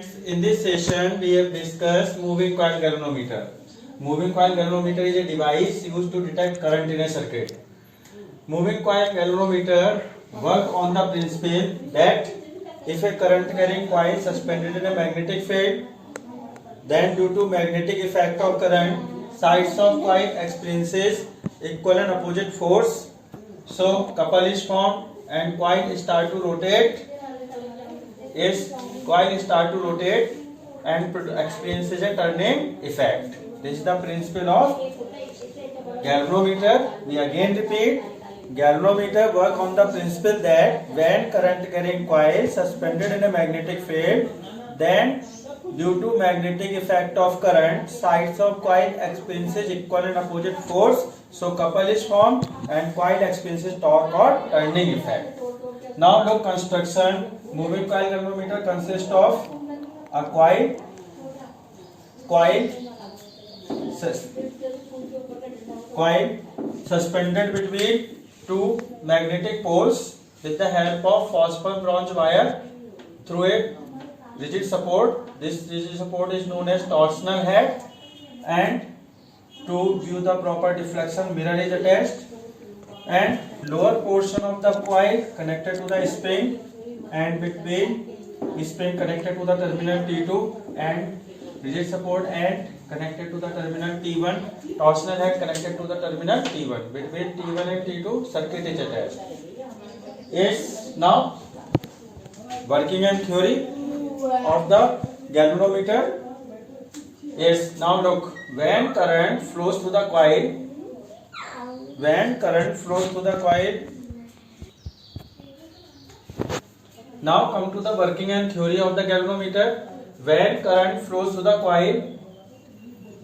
students, in this session we have discussed moving coil galvanometer. Moving coil galvanometer is a device used to detect current in a circuit. Moving coil galvanometer work on the principle that if a current carrying coil suspended in a magnetic field, then due to magnetic effect of current, sides of coil experiences equal and opposite force. So couple is formed and coil start to rotate. Its coil start to rotate and experiences a turning effect. This is the principle of galvanometer. We again repeat, galvanometer work on the principle that when current carrying coil suspended in a magnetic field, then due to magnetic effect of current, sides of coil experiences equal and opposite force. So couple is formed and coil experiences torque or turning effect. Now look construction. Moving coil galvanometer consists of a coil suspended between two magnetic poles with the help of phosphor bronze wire through a rigid support. This rigid support is known as torsional head, and to view the proper deflection mirror is attached, and lower portion of the coil connected to the spring, and between spring connected to the terminal T2 and rigid support and connected to the terminal T1, torsional head connected to the terminal T1. Between T1 and T2 circuit is attached. Is now working and theory of the galvanometer. Is now look, when current flows through the coil, now come to the working and theory of the galvanometer. When current flows through the coil,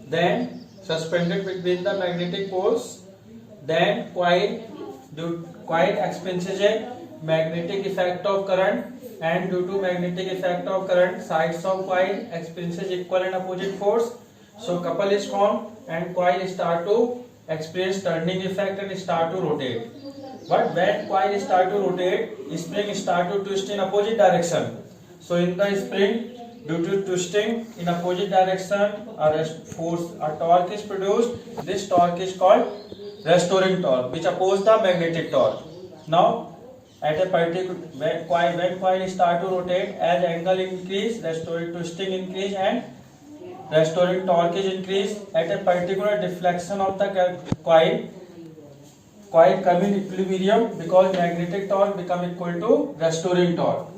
then suspended between the magnetic poles, then coil experiences a magnetic effect of current, and due to magnetic effect of current, sides of coil experiences equal and opposite force. So couple is formed and coil start to experience turning effect and start to rotate. But when coil start to rotate, spring start to twist in opposite direction. So in the spring, due to twisting in opposite direction, a torque is produced. This torque is called restoring torque, which opposes the magnetic torque. Now at a particular when coil start to rotate, as angle increase, restoring twisting increase and restoring torque is increased. At a particular deflection of the coil come in equilibrium because magnetic torque become equal to restoring torque.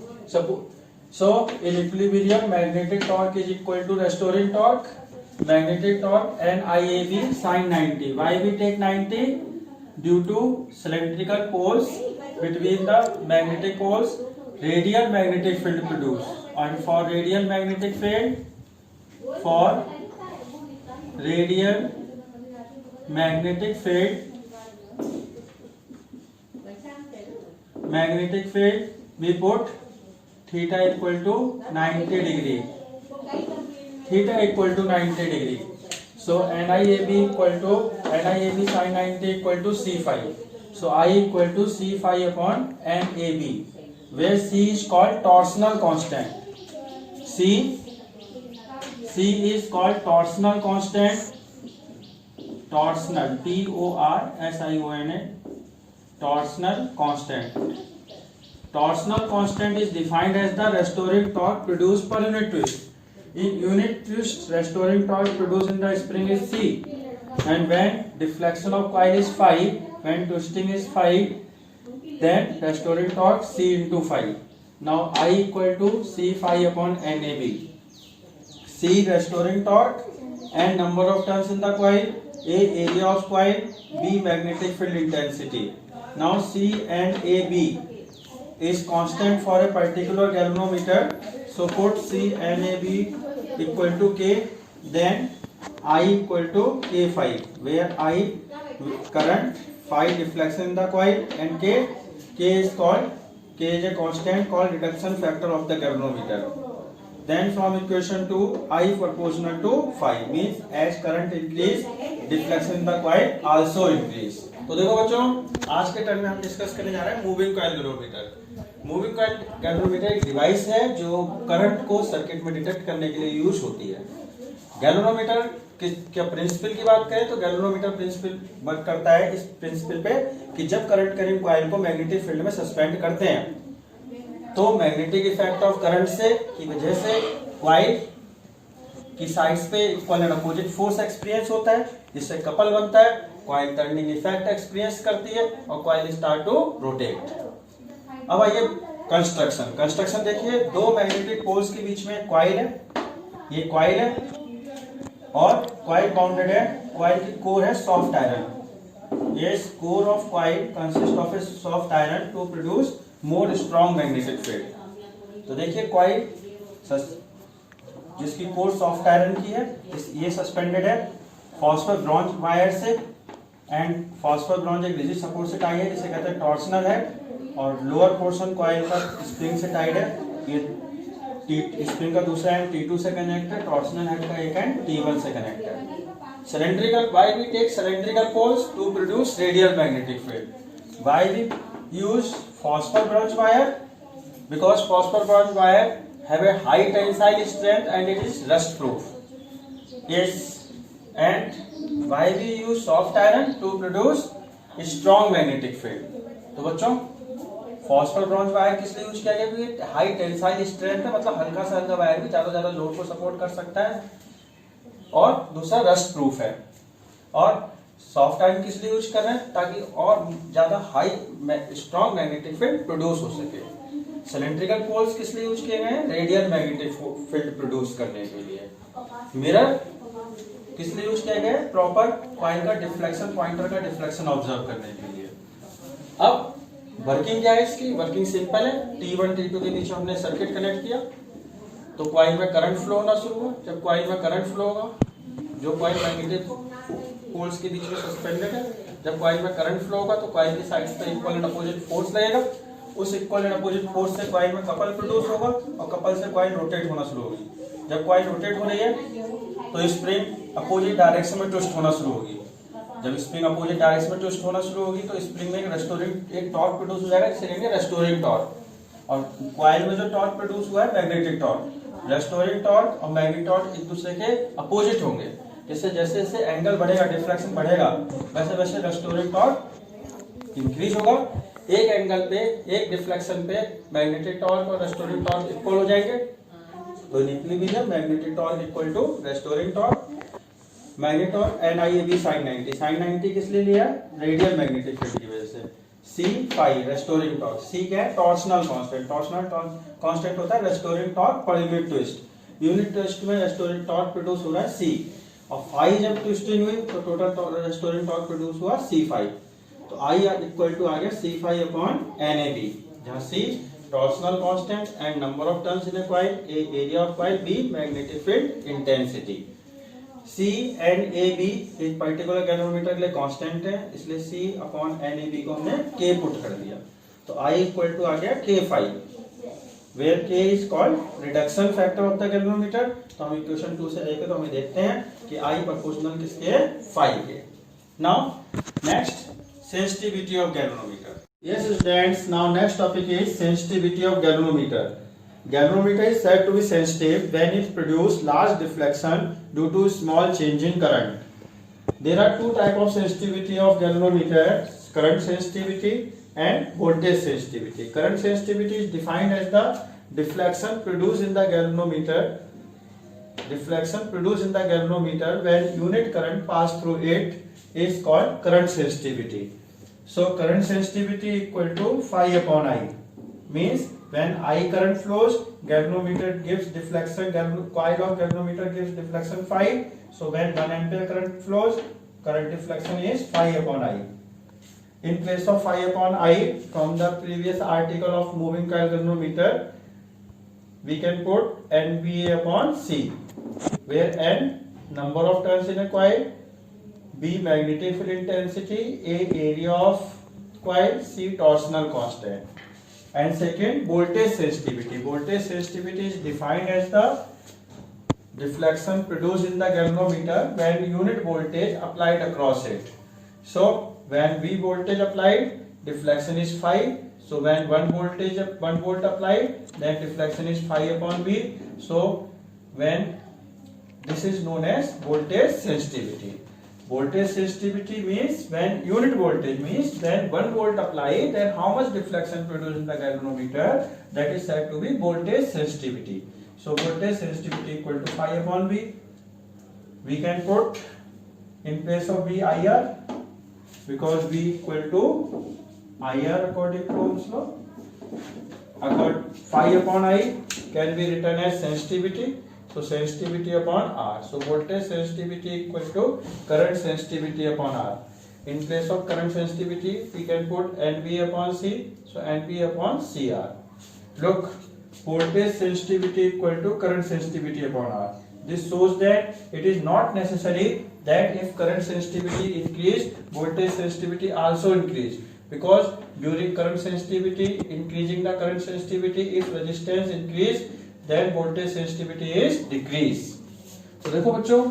So in equilibrium, magnetic torque is equal to restoring torque. Magnetic torque and IAB sin 90. Why we take 90? Due to cylindrical poles between the magnetic poles, radial magnetic field produced. And for radial magnetic field, we put theta equal to 90 degree. So NIAB sin 90 equal to C phi. So I equal to C phi upon NAB, where C is called torsional constant. C is called torsional constant. Torsional, TORSIONA, torsional constant. Torsional constant is defined as the restoring torque produced per unit twist. In unit twist, restoring torque produced in the spring is C, and when deflection of coil is phi, when twisting is phi, then restoring torque C into phi. Now I equal to C phi upon NAB. C restoring torque and number of turns in the coil, A area of coil, B magnetic field intensity. Now C and AB is constant for a particular galvanometer. So put C and AB equal to K, then I equal to K phi, where I current, phi deflection in the coil, and K is a constant called reduction factor of the galvanometer. Then from equation 2, I proportional to phi, means as current increase, deflection in the coil also increase. तो देखो बच्चों, आज के term में हम discuss करने जा रहे हैं moving coil galvanometer. Moving coil galvanometer एक डिवाइस है जो करंट को सर्किट में डिटेक्ट करने के लिए यूज होती है। गैल्वेनोमीटर क्या प्रिंसिपल की बात करें तो गैल्वेनोमीटर प्रिंसिपल वर्क करता है इस प्रिंसिपल पे कि जब करंट करेंट कॉइल को मैग्नेटिक फील्ड में सस्पेंड करते हैं तो मैग्नेटिक इफेक्ट ऑफ करंट से की वजह से कॉइल की साइड्स पे equal and opposite force experience होता है, जिससे कपल बनता है, कॉइल टर्निंग इफेक्ट एक्सपीरियंस करती है और कॉइल स्टार्ट टू रोटेट। अब आइए कंस्ट्रक्शन देखिए, दो मैग्नेटिक पोल्स के बीच में कॉइल है, ये कॉइल है और कॉइल बाउंडेड है, कॉइल की कोर है soft iron. Yes, core of coil consist of a soft iron to produce more strong magnetic field. तो देखिए कॉइल जिसकी कोर सॉफ्ट आयरन की है, ये सस्पेंडेड है फॉस्फर ब्रॉन्ज वायर से, एंड फॉस्फर ब्रॉन्ज एक रिजिड सपोर्ट से टाई है जिसे कहते हैं टॉर्सनल हेड, और लोअर पोर्शन कॉइल का स्प्रिंग से टाइड है। ये स्प्रिंग का दूसरा एंड T2 से कनेक्ट है, टॉर्सनल हेड का एक एंड T1 से कनेक्ट है। Cylindrical, why we take cylindrical poles to produce radial magnetic field. Why we use phosphor bronze wire? Because phosphor bronze wire have a high tensile strength and it is rust proof. Yes, and why we use soft iron to produce a strong magnetic field? तो बच्चों phosphor bronze wire किस लिए use किया गया? क्योंकि high tensile strength है, मतलब हल्का सा हल्का वायर भी ज्यादा लोड को सपोर्ट कर सकता है, और दूसरा रस्ट प्रूफ है। और सॉफ्ट आयरन किस लिए यूज कर रहे हैं? ताकि और ज्यादा high strong magnetic field produce हो सके। सिलेंड्रिकल पोल्स किस लिए यूज किए गए हैं? रेडियल मैग्नेटिक फील्ड प्रोड्यूस करने के लिए। मिरर किस लिए यूज किया गया है? प्रॉपर कॉइल का डिफ्लेक्शन, पॉइंटर का डिफ्लेक्शन ऑब्जर्व करने के लिए। अब वर्किंग क्या है इसकी? वर्किंग सिंपल है, T1 T2 के बीच हमने सर्किट कनेक्ट किया तो कॉइल में करंट फ्लो होना शुरू हुआ। जब कॉइल में करंट फ्लो होगा, जो कॉइल मैग्नेटिक पोल्स के बीच में सस्पेंडेड है, जब कॉइल में करंट फ्लो होगा तो कॉइल की साइड्स पे इक्वल एंड अपोजिट फोर्स लगेगा। उस इक्वल एंड अपोजिट फोर्स से कॉइल में कपल प्रोड्यूस होगा और कपल से कॉइल रोटेट होना शुरू होगी। जब कॉइल रोटेट हो रही है तो स्प्रिंग अपोजिट डायरेक्शन में ट्विस्ट होना शुरू होगी। जब स्प्रिंग अपोजिट डायरेक्शन में ट्विस्ट होना शुरू होगी तो स्प्रिंग में एक टॉर्क प्रोड्यूस हो जाएगा जिसे कहेंगे रेस्टोरिंग टॉर्क। और कॉइल में जो टॉर्क प्रोड्यूस हुआ है मैग्नेटिक टॉर्क। रेस्टोरिंग टॉर्क और मैग्नेटिक टॉर्क एक दूसरे के अपोजिट होंगे, जैसे जैसे एंगल बढ़ेगा, डिफ्लेक्शन बढ़ेगा, वैसे वैसे रेस्टोरिंग टॉर्क इंक्रीज होगा। एक एंगल पे, एक डिफ्लेक्शन पे मैग्नेटिक टॉर्क और रेस्टोरिंग टॉर्क इक्वल हो जाएंगे, तो निकली भी है magnetic torque equal to restoring torque. Magnetic torque NIAB sin 90। sin 90 किस लिए लिया? रेडियल मैग्नेटिक फील्ड की वजह से। C phi restoring torque. C क्या है? Torsional constant. टॉर्सनल कांस्टेंट होता है restoring torque per unit twist. Unit twist में रेस्टोरिंग टॉर्क प्रोड्यूस हो रहा है C, और फाई जब ट्विस्टिंग हुई तो टोटल रेस्टोरिंग टॉर्क प्रोड्यूस हुआ C phi। तो I इक्वल टू आ गया C phi अपॉन NAB, जहाँ C torsional constant and number of turns in A coil, A area of coil, B magnetic field intensity. C and AB एक particular galvanometer के लिए constant है, इसलिए C upon NAB को हमने K put कर दिया, तो I इक्वल टू आ गया K phi, where K is called reduction factor of the galvanometer. तो हम इक्वेशन 2 से लेकर तो हमें देखते हैं कि I प्रोपोर्शनल किसके है? phi के। Now next, sensitivity of galvanometer. Yes students, now next topic is sensitivity of galvanometer. Galvanometer is said to be sensitive when it produces large deflection due to small change in current. There are two types of sensitivity of galvanometer: current sensitivity and voltage sensitivity. Current sensitivity is defined as the deflection produced in the galvanometer. Deflection produced in the galvanometer when unit current pass through it is called current sensitivity. So current sensitivity equal to phi upon I, means when I current flows, galvanometer gives deflection, coil of galvanometer gives deflection phi. So when 1 ampere current flows, current deflection is phi upon I. In place of phi upon I, from the previous article of moving coil galvanometer, we can put NBA upon C, where N number of turns in a coil, B magnetic field intensity, A area of coil, C torsional constant. And second, voltage sensitivity. Voltage sensitivity is defined as the deflection produced in the galvanometer when unit voltage applied across it. So when V voltage applied, deflection is phi. So when 1 volt applied, then deflection is phi upon V. So when this is known as voltage sensitivity. Voltage sensitivity means when unit voltage means when 1 volt applied, then how much deflection produced in the galvanometer, that is said to be voltage sensitivity. So voltage sensitivity equal to phi upon V. We can put in place of V IR, because V equal to IR according to Ohm's law. Phi upon I can be written as sensitivity. So sensitivity upon R. So voltage sensitivity equal to current sensitivity upon R. In place of current sensitivity, we can put NV upon C. So NV upon CR. Look, voltage sensitivity equal to current sensitivity upon R. This shows that it is not necessary that if current sensitivity increase, voltage sensitivity also increase. Because during current sensitivity, increasing the current sensitivity, if resistance increase, then voltage sensitivity is decrease. तो देखो बच्चों,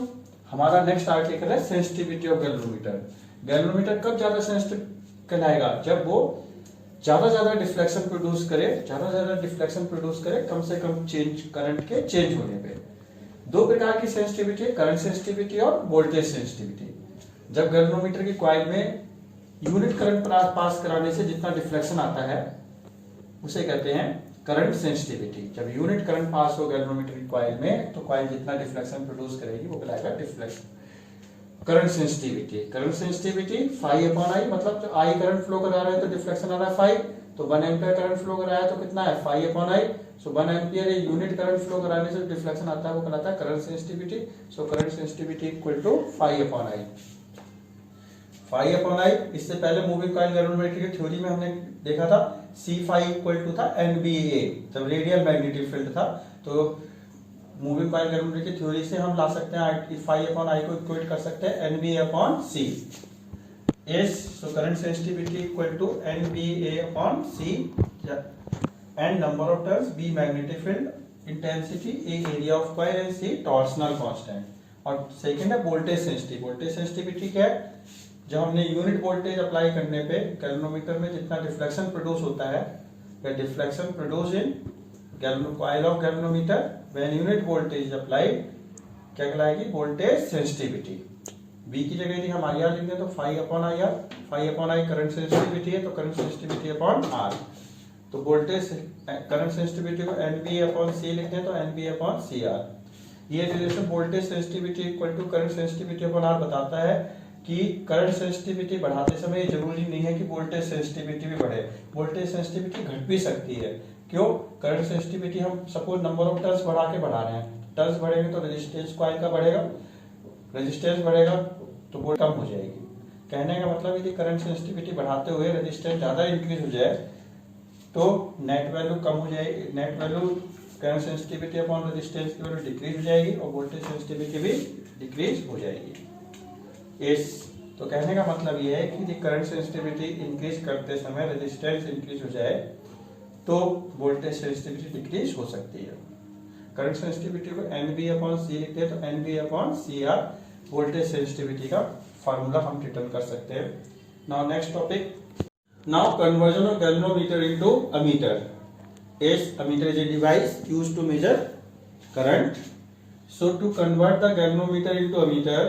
हमारा next article है sensitivity of galvanometer. Galvanometer कब ज्यादा sensitive कहलाएगा? जब वो ज्यादा डिफ्लेक्शन प्रोड्यूस करे कम से कम चेंज करंट के चेंज होने पे. दो प्रकार की सेंसिटिविटी है, करंट सेंसिटिविटी और वोल्टेज सेंसिटिविटी. जब गैल्वेनोमीटर की कॉइल में यूनिट करंट पास कराने से जितना डिफ्लेक्शन आता है उसे कहते हैं करंट सेंसिटिविटी. जब यूनिट करंट पास हो गैल्वेनोमीटर की कॉइल में तो कॉइल जितना डिफ्लेक्शन प्रोड्यूस करेगी वो कहलाएगा deflection. Current sensitivity phi upon I, मतलब जो आई करंट फ्लो करा रहे हैं तो डिफ्लेक्शन आ रहा है फाई. तो 1 एम्पियर करंट फ्लो करा है तो कितना है? Phi upon I. So 1 ampere unit current flow कराने से डिफ्लेक्शन आता है वो कहलाता है current sensitivity. So current sensitivity equal to phi upon I. Phi upon I, इससे पहले मूविंग कॉइल गैल्वेनोमीटर की थ्योरी में हमने देखा था सी फाई इक्वल टू था एनबीए. जब रेडियल मैग्नेटिक फील्ड था तो मूविंग कॉइल गैल्वेनोमीटर की थ्योरी से हम ला सकते हैं फाई अपॉन आई को इक्वेट कर सकते हैं एनबीए अपॉन सी. एस so current sensitivity equal to NBA upon C and number of turns, B magnetic field, intensity, A area of coil and C torsional constant. और सेकंड है voltage sensitivity. Voltage sensitivity क्या है? जब हमने unit voltage apply करने पे galvanometer में जितना डिफ्लेक्शन प्रोड्यूस होता है, या deflection produce in coil of galvanometer when unit voltage applied, क्या कहलाएगी? Voltage sensitivity. बी की जगह यदि हम आई आर लिख दें तो phi upon I R. Phi upon I current sensitivity है तो करंट सेंसिटिविटी अपॉन आर. तो वोल्टेज करंट सेंसिटिविटी को एनबी अपॉन सी लिखते हैं तो एनबी अपॉन सी आर. ये relation voltage sensitivity equal to current sensitivity upon R बताता है कि करंट सेंसिटिविटी बढ़ाते समय ये जरूरी नहीं है कि वोल्टेज सेंसिटिविटी भी बढ़े. वोल्टेज सेंसिटिविटी घट भी सकती है. क्यों? करंट सेंसिटिविटी हम सपोज नंबर ऑफ टर्न्स बढ़ा के बढ़ा रहे हैं. टर्न्स बढ़ेंगे तो रेजिस्टेंस कॉइल का बढ़ेगा, रेजिस्टेंस बढ़ेगा तो वो कम हो जाएगी. कहने का मतलब यदि करंट सेंसिटिविटी बढ़ाते हुए रेजिस्टेंस ज्यादा इंक्रीज हो जाए तो नेट वैल्यू कम हो जाएगी. Net value current sensitivity upon resistance की वैल्यू डिक्रीज हो जाएगी और वोल्टेज सेंसिटिविटी भी डिक्रीज हो जाएगी. इस तो कहने का मतलब यह है कि यदि करंट सेंसिटिविटी इंक्रीज करते समय रेजिस्टेंस इंक्रीज हो जाए तो वोल्टेज सेंसिटिविटी डिक्रीज हो सकती है. करंट सेंसिटिविटी को एनबी अपॉन सी लिखते हैं तो NB upon C R voltage sensitivity का फार्मूला हम रिटर्न कर सकते हैं. Now next topic. Now conversion of galvanometer into ammeter. As ammeter is a device used to measure current. So to convert the galvanometer into ammeter,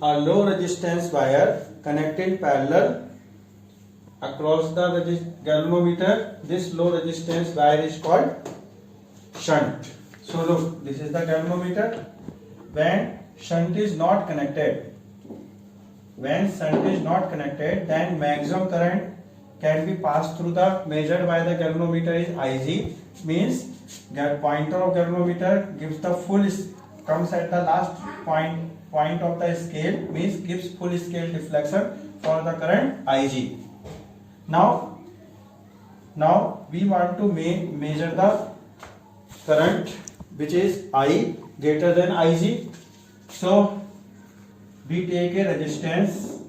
a low resistance wire connected parallel across the galvanometer. This low resistance wire is called shunt. So look, this is the galvanometer. When shunt is not connected, then maximum current can be passed through the measured by the galvanometer is Ig, means pointer of galvanometer gives the full comes at the last point of the scale, means gives full scale deflection for the current Ig. Now we want to measure the current which is I greater than Ig. So we take a resistance,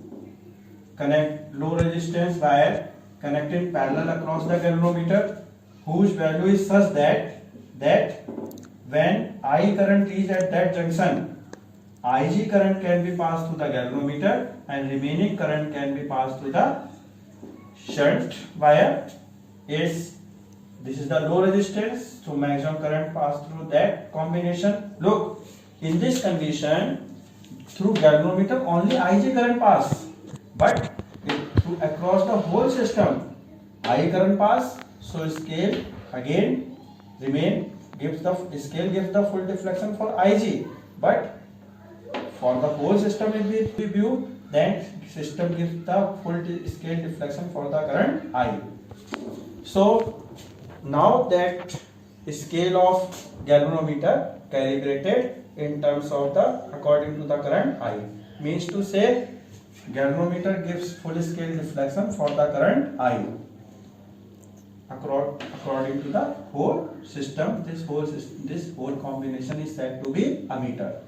connect low resistance wire connected parallel across the galvanometer, whose value is such that when I current is at that junction, Ig current can be passed through the galvanometer and remaining current can be passed through the shunt wire is this is the low resistance, so maximum current pass through that combination. Look, in this condition through galvanometer only Ig current pass, but through across the whole system I current pass, so scale again remain, gives the scale gives the full deflection for Ig, but for the whole system if we view, then system gives the full scale deflection for the current I. So now that scale of galvanometer calibrated in terms of the according to the current I, means to say galvanometer gives full scale deflection for the current I according to the whole system. This whole combination is said to be ammeter.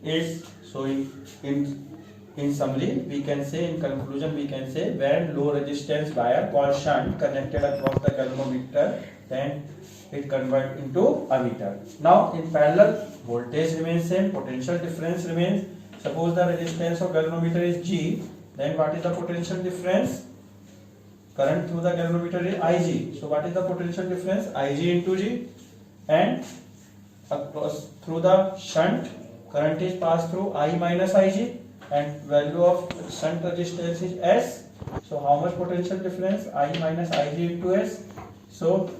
Is so in summary we can say, in conclusion we can say, when low resistance wire called shunt connected across the galvanometer, then it convert into ammeter. Now in parallel voltage remains same, potential difference remains. Suppose the resistance of galvanometer is G, then what is the potential difference? Current through the galvanometer is Ig, so what is the potential difference? Ig into G. And across through the shunt current is passed through I minus Ig, and value of shunt resistance is S, so how much potential difference? I minus Ig into S. So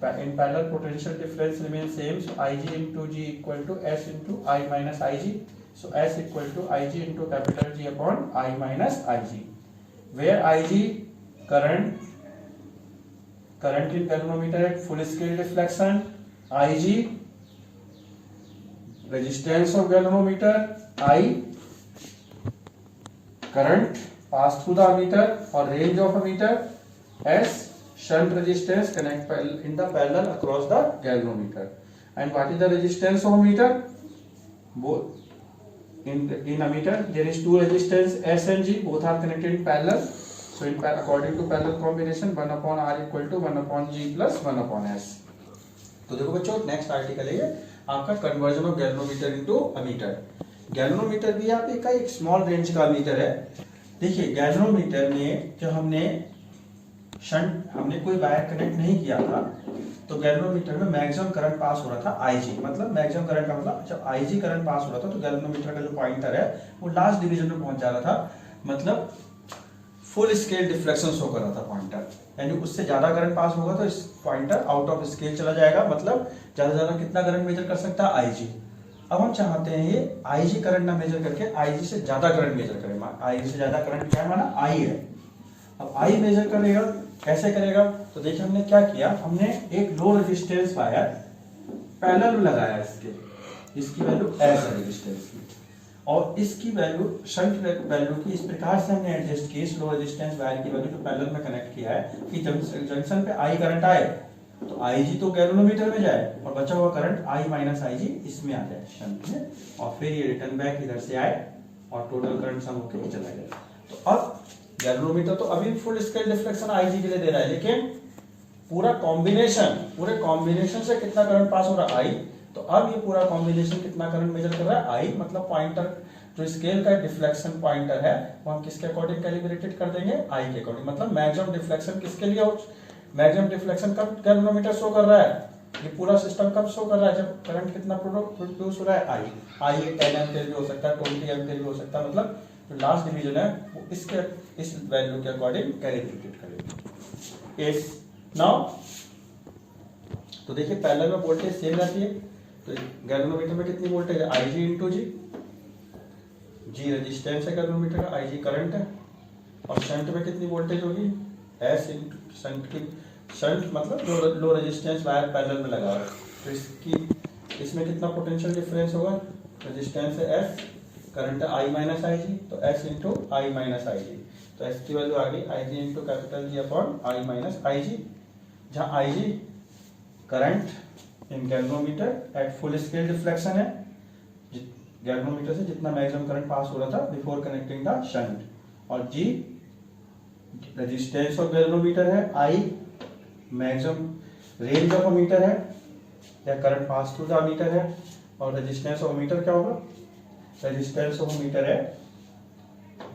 in parallel potential difference remains same, so Ig into G equal to S into I minus Ig, so S equal to Ig into capital G upon I minus Ig, where Ig current in galvanometer at full scale deflection, Ig resistance of galvanometer, I current pass through the ammeter or range of ammeter, S shunt resistance connect in the parallel across the galvanometer. And what is the resistance of ammeter? Both in ammeter there is two resistance S and G, both are connected in parallel. So in according to parallel combination 1 upon R equal to 1 upon G plus 1 upon S. तो देखो बच्चों next article है ये आपका conversion of galvanometer into ammeter. Galvanometer भी आप एक small range का अमीटर है. देखिए गैल्वेनोमीटर में जब हमने कोई वायर कनेक्ट नहीं किया था, तो गैल्वेनोमीटर में मैक्सिमम करंट पास हो रहा था Ig, मतलब मैक्सिमम करंट का मतलब जब Ig करंट पास हो रहा था तो गैल्वेनोमीटर का जो पॉइंटर है वो लास्ट डिवीजन में पहुंच जा रहा था, मतलब फुल स्केल डिफ्लेक्शन शो कर रहा था पॉइंटर, यानी उससे ज्यादा करंट पास होगा तो इस पॉइंटर आउट ऑफ स्केल चला जाएगा, मतलब ज्यादा ज्यादा कितना करंट मेजर कर सकता है Ig. अब हम चाहते हैं ये Ig करंट ना मेजर करके Ig से ज्यादा करंट मेजर करें. Ig से ज्यादा करंट क्या है माना I है. अब I मेजर करेगा, कैसे करेगा? तो देखिए हमने क्या किया, हमने एक लो रेजिस्टेंस वायर पैरेलल में लगाया इसकी वैल्यू S है रेजिस्टेंस की, और इसकी वैल्यू शंट वैल्यू की इस प्रकार से हमने एडजस्ट की, लो रेजिस्टेंस वायर की वैल्यू जो पैरेलल में कनेक्ट किया है कि जंक्शन पे I करंट आए तो Ig तो गैल्वेनोमीटर में जाए और बचा हुआ करंट I माइनस Ig इसमें आ जाए शंट में, और फिर ये रिटर्न बैक इधर से आए और टोटल करंट सम होकर चला गया. तो अब गैल्वेनोमीटर तो अभी फुल स्केल डिफ्लेक्शन Ig के लिए दे रहा है, लेकिन पूरे कॉम्बिनेशन से कितना करंट पास हो रहा है I, तो अब ये पूरा कॉम्बिनेशन कितना करंट मेजर कर रहा है I, मतलब पॉइंटर जो स्केल का डिफ्लेक्शन पॉइंटर है वो हम किसके अकॉर्डिंग कैलिब्रेटेड कर देंगे I के अकॉर्डिंग, मतलब मैक्सिमम डिफ्लेक्शन किसके लिए हो, मैक्सिमम डिफ्लेक्शन कब गैल्वेनोमीटर शो कर रहा है, ये पूरा सिस्टम कब शो कर रहा है, जब करंट कितना प्रोड्यूस हो रहा है I 10 एम्पीयर भी हो सकता है, 20 एम्पीयर भी हो सकता है, मतलब जो लास्ट डिवीजन है वो इस वैल्यू के अकॉर्डिंग कैलिब्रेटेड करेंगे. इस नाउ तो देखिए पैरेलल में वोल्टेज सेम रहती है, तो गैल्वेनोमीटर में कितनी वोल्टेज है Ig इंटू G रेजिस्टेंस है गैल्वेनोमीटर का, Ig करंट है, और शंट में कितनी वोल्टेज होगी S इंटू शंट मतलब लो रेजिस्टेंस वायर पैरेलल में लगा है, तो इसमें कितना पोटेंशियल डिफरेंस होगा, रेजिस्टेंस है S, करंट है I माइनस Ig, तो S into I minus Ig, तो S की वैल्यू आ गई Ig into capital G upon I minus Ig, जहाँ Ig current in galvanometer at full scale deflection है, galvanometer से जितना मैक्सिमम करंट पास हो रहा था बिफोर कनेक्टिंग द शंट, और G रेजिस्टेंस ऑफ गैल्वेनोमीटर है, I maximum range of ammeter है या current pass through the ammeter है, और रेजिस्टेंस ऑफ अमीटर क्या होगा, रेजिस्टेंस ऑफ अमीटर है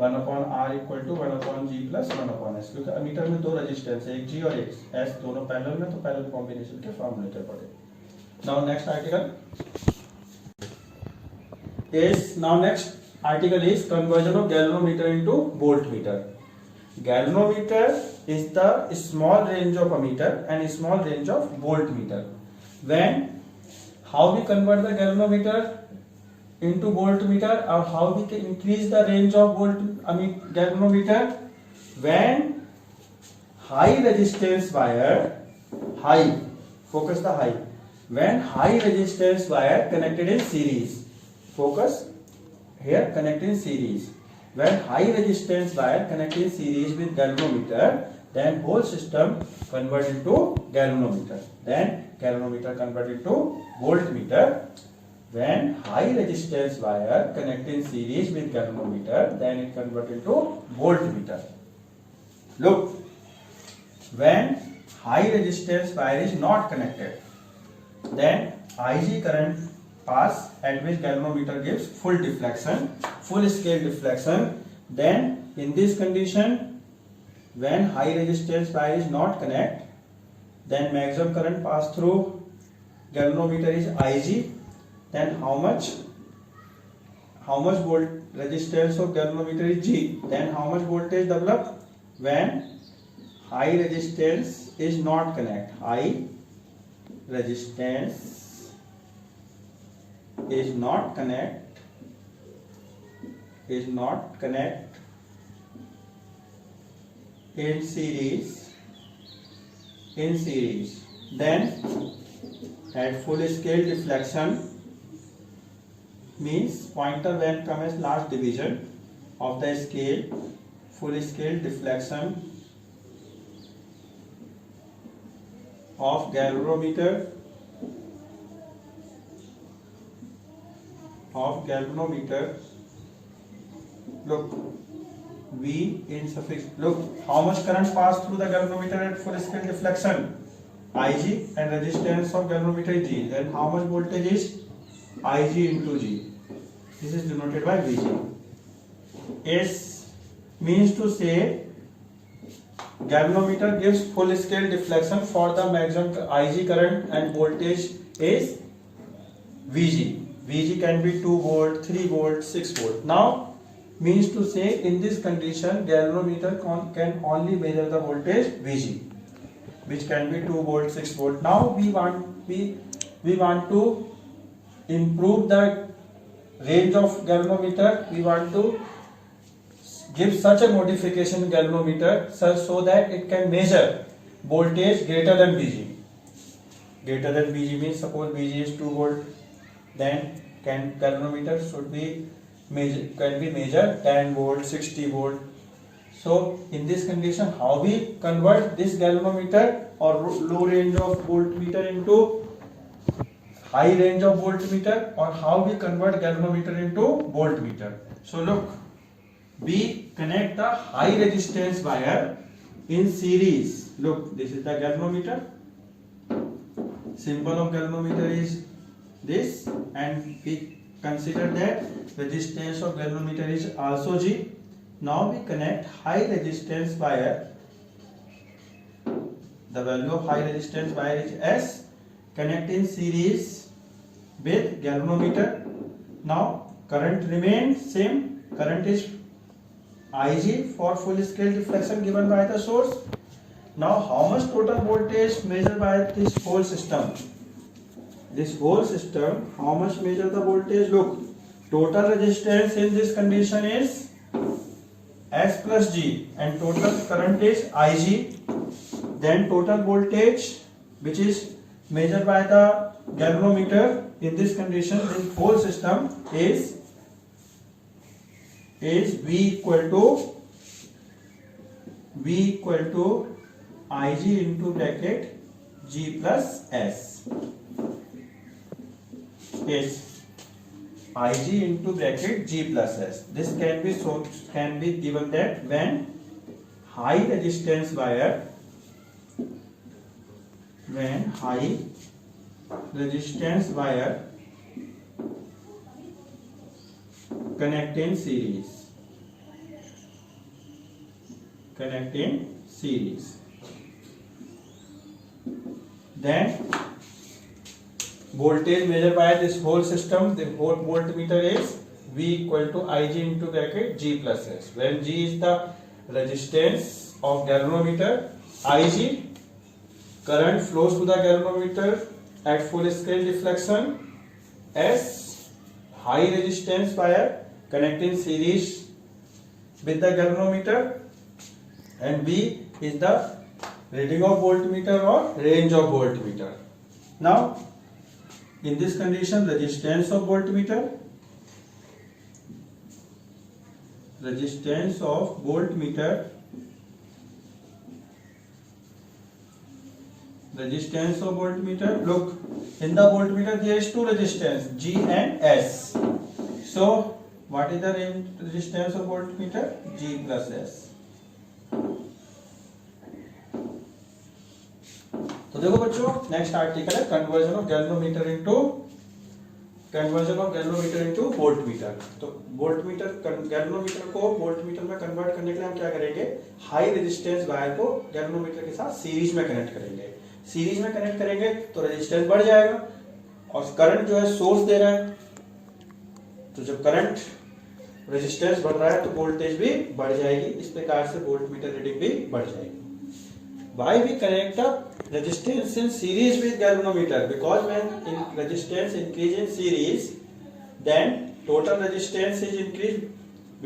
1/R equal to 1/G plus 1/S, क्योंकि अमीटर में दो रेजिस्टेंस है, एक G और एक S, दोनों पैरेलल में, तो पैरेलल कॉम्बिनेशन के फॉर्मूले के पड़े. Now next article is conversion of galvanometer into voltmeter. Galvanometer is the small range of ammeter and small range of voltmeter. How we convert the galvanometer into voltmeter, or how we can increase the range of galvanometer? When high resistance wire, when high resistance wire connected in series, focus here, connected in series. When high resistance wire connected in series with galvanometer, then whole system convert into galvanometer. Then galvanometer convert into voltmeter. When high resistance wire connected in series with galvanometer, then it convert into voltmeter. Look, when high resistance wire is not connected, then IG current pass at which galvanometer gives full deflection, full scale deflection. Then in this condition, when high resistance wire is not connected, then maximum current pass through galvanometer is IG. Then how much volt resistance of galvanometer is G. Then how much voltage develop when high resistance is not connected. High resistance is not connect in series. Then at full scale deflection means pointer when comes as last division of the scale, full scale deflection of galvanometer look, V in suffix. Look, how much current pass through the galvanometer at full scale deflection? IG, and resistance of galvanometer is G. Then how much voltage is IG into G? This is denoted by Vg. S means to say galvanometer gives full scale deflection for the maximum IG current, and voltage is Vg. Vg can be 2 volt, 3 volt, 6 volt. Now means to say in this condition galvanometer can only measure the voltage Vg, which can be 2 volt, 6 volt. Now we want to improve the range of galvanometer. We want to give such a modification galvanometer so that it can measure voltage greater than Vg. Greater than Vg means suppose Vg is 2 volt, then galvanometer should be can be measured 10 volt, 60 volt. So in this condition, how we convert this galvanometer or low range of voltmeter into high range of voltmeter, or how we convert galvanometer into voltmeter? So look, we connect the high resistance wire in series. Look, this is the galvanometer. Symbol of galvanometer is this, and we consider that resistance of galvanometer is also G. Now we connect high resistance wire. The value of high resistance wire is S. Connect in series with galvanometer. Now current remains same. Current is IG for full scale deflection given by the source. Now how much total voltage measured by this whole system? This whole system, how much measure the voltage? Look, total resistance in this condition is S plus G, and total current is IG. Then total voltage, which is measured by the galvanometer in this condition, this whole system is V equal to IG into bracket G plus S. Is Ig into bracket G plus S. This can be given that when high resistance wire connect in series. connect in series. Then voltage measured by this whole system, the whole voltmeter is V equal to Ig into bracket G plus S. When G is the resistance of galvanometer, Ig current flows to the galvanometer at full scale deflection, S high resistance wire connecting series with the galvanometer, and V is the reading of voltmeter or range of voltmeter. Now in this condition, resistance of voltmeter look, in the voltmeter there is two resistance, G and S. So what is the resistance of voltmeter? G plus S. तो देखो बच्चों, next article है conversion of galvanometer into voltmeter. तो voltmeter galvanometer को voltmeter में convert करने के लिए हम क्या करेंगे, हाई रेजिस्टेंस वायर को गैल्वेनोमीटर के साथ सीरीज में कनेक्ट करेंगे। सीरीज में कनेक्ट करेंगे तो रेजिस्टेंस बढ़ जाएगा और करंट जो है सोर्स दे रहा है, तो जब करंट रेजिस्टेंस बढ़ रहा है तो वोल्टेज भी बढ़ जाएगी। इस प्रकार से वोल्टमीटर रीडिंग भी बढ़ जाएगी। Why we connect the resistance in series with galvanometer? Because when resistance increase in series, then total resistance is increased.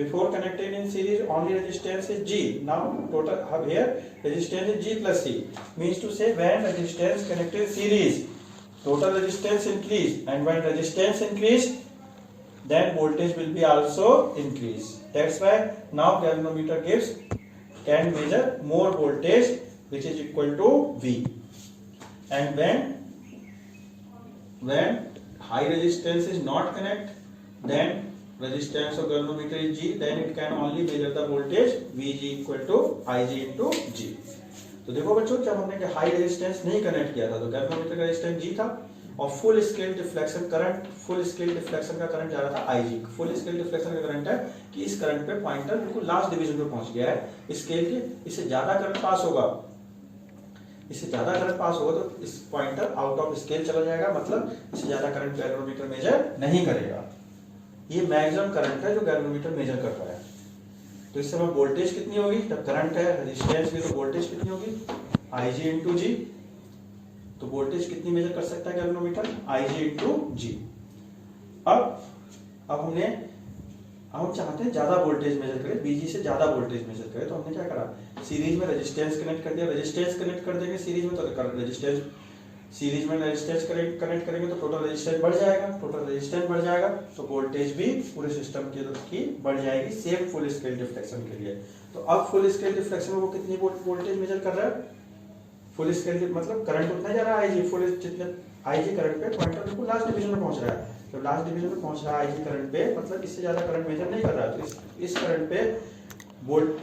Before connecting in series, only resistance is G. Now total here resistance is G plus C. Means to say when resistance connected series, total resistance increase, and when resistance increase, then voltage will be also increase. That's why now galvanometer can measure more voltage, which is equal to V. And when high resistance is not connect, then resistance of galvanometer is G, then it can only measure the voltage Vg equal to Ig into G. तो देखो बच्चों, जब हमने high resistance नहीं connect किया था तो galvanometer का रेजिस्टेंस G था और फुल स्केल डिफ्लेक्शन का करंट जा रहा था Ig। फुल स्केल डिफ्लेक्शन का करंट है कि इस करंट पे पॉइंटर बिल्कुल लास्ट डिवीजन पे पहुंच गया है स्केल के, इससे ज्यादा करंट पास होगा तो इस पॉइंटर आउट ऑफ स्केल चला जाएगा, मतलब इससे ज्यादा करंट गैल्वेनोमीटर मेजर नहीं करेगा। ये मैक्सिमम करंट है जो गैल्वेनोमीटर मेजर कर रहा है। तो इस समय वोल्टेज कितनी होगी, जब करंट है रेजिस्टेंस भी, तो वोल्टेज कितनी होगी Ig इंटू जी। तो वोल्टेज कितनी मेजर कर सकता है गैल्वेनोमीटर, Ig इंटू जी। अब हम चाहते हैं ज्यादा वोल्टेज मेजर करें, Vg से ज्यादा वोल्टेज मेजर करें, तो हमने क्या करा, सीरीज में रेजिस्टेंस कनेक्ट कर दिया। रेजिस्टेंस कनेक्ट कर देंगे सीरीज में तो रेजिस्टेंस सीरीज में रेजिस्टेंस कनेक्ट करेंगे तो टोटल रेजिस्टेंस बढ़ जाएगा, तो वोल्टेज भी पूरे सिस्टम की बढ़ जाएगी सेम फुल स्केल डिफ्लेक्शन के लिए। तो अब फुल स्केल डिफ्लेक्शन में वो कितनी वोल्टेज मेजर कर रहा है, फुल स्केल मतलब करंट उतना जा रहा है Ig, फुल जितने Ig करंट पे पॉइंटर बिल्कुल लास्ट डिवीजन में पहुंच रहा है। जब लास्ट डिवीजन में पहुंच रहा है Ig करंट पे, मतलब इससे ज्यादा करंट मेजर नहीं कर रहा है। तो इस करंट पे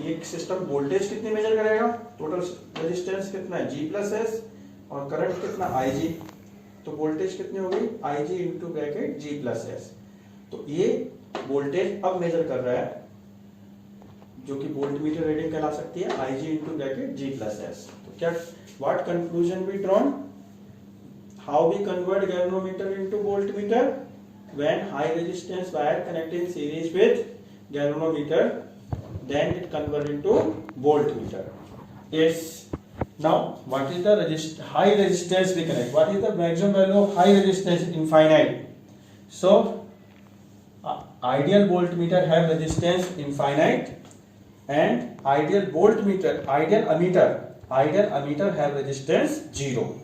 ये सिस्टम वोल्टेज कितनी मेजर करेगा, टोटल रेजिस्टेंस कितना है G प्लस S और करंट कितना Ig, तो वोल्टेज कितनी हो गई Ig into bracket G plus S। तो ये वोल्टेज अब मेजर कर रहा है जो कि वोल्टमीटर रीडिंग कहला सकती है Ig into bracket G plus S। तो क्या what conclusion we drawn, how we convert galvanometer into voltmeter, when high resistance wire connected in series with galvanometer, then it convert into voltmeter. Yes. Now what is the high resistance we connect, what is the maximum value of high resistance, infinite. So ideal voltmeter have resistance infinite and ideal ammeter have resistance 0.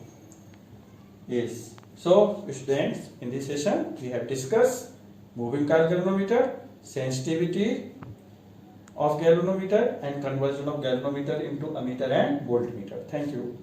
Yes. So students, in this session we have discussed moving coil galvanometer, sensitivity of galvanometer and conversion of galvanometer into ammeter and voltmeter. Thank you.